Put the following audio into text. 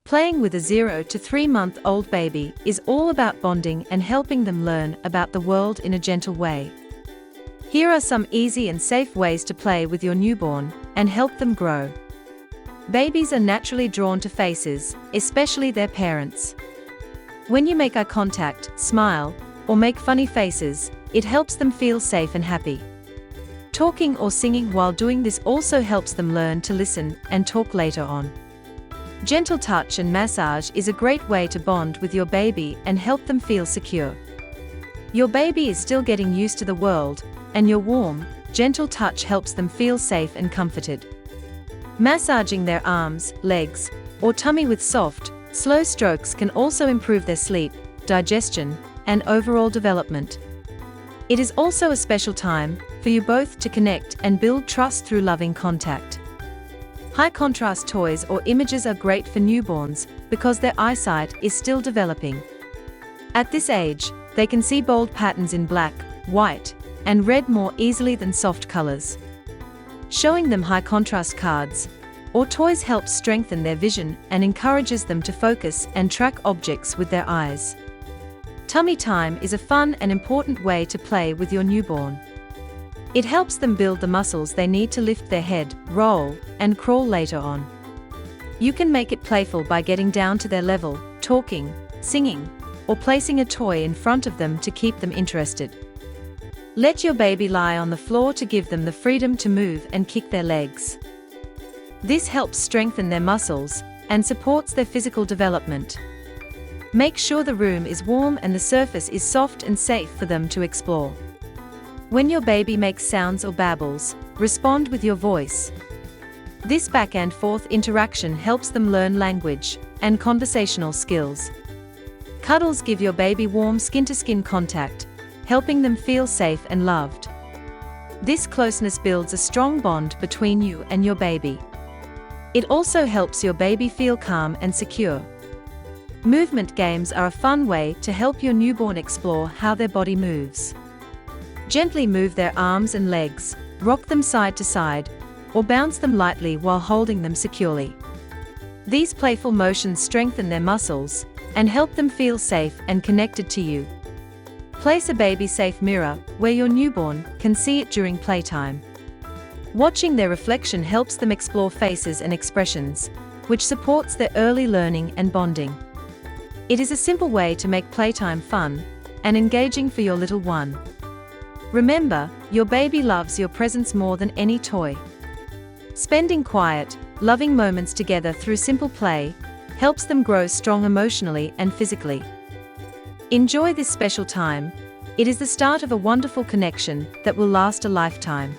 Playing with a 0 to 3-month-old baby is all about bonding and helping them learn about the world in a gentle way. Here are some easy and safe ways to play with your newborn and help them grow. Babies are naturally drawn to faces, especially their parents. When you make eye contact, smile, or make funny faces, it helps them feel safe and happy. Talking or singing while doing this also helps them learn to listen and talk later on. Gentle touch and massage is a great way to bond with your baby and help them feel secure. Your baby is still getting used to the world, and your warm, gentle touch helps them feel safe and comforted. Massaging their arms, legs, or tummy with soft, slow strokes can also improve their sleep, digestion, and overall development. It is also a special time for you both to connect and build trust through loving contact. High-contrast toys or images are great for newborns because their eyesight is still developing. At this age, they can see bold patterns in black, white, and red more easily than soft colors. Showing them high-contrast cards or toys helps strengthen their vision and encourages them to focus and track objects with their eyes. Tummy time is a fun and important way to play with your newborn. It helps them build the muscles they need to lift their head, roll, and crawl later on. You can make it playful by getting down to their level, talking, singing, or placing a toy in front of them to keep them interested. Let your baby lie on the floor to give them the freedom to move and kick their legs. This helps strengthen their muscles and supports their physical development. Make sure the room is warm and the surface is soft and safe for them to explore. When your baby makes sounds or babbles, respond with your voice. This back and forth interaction helps them learn language and conversational skills. Cuddles give your baby warm skin-to-skin contact, helping them feel safe and loved. This closeness builds a strong bond between you and your baby. It also helps your baby feel calm and secure. Movement games are a fun way to help your newborn explore how their body moves. Gently move their arms and legs, rock them side to side, or bounce them lightly while holding them securely. These playful motions strengthen their muscles and help them feel safe and connected to you. Place a baby-safe mirror where your newborn can see it during playtime. Watching their reflection helps them explore faces and expressions, which supports their early learning and bonding. It is a simple way to make playtime fun and engaging for your little one. Remember, your baby loves your presence more than any toy. Spending quiet, loving moments together through simple play helps them grow strong emotionally and physically. Enjoy this special time. It is the start of a wonderful connection that will last a lifetime.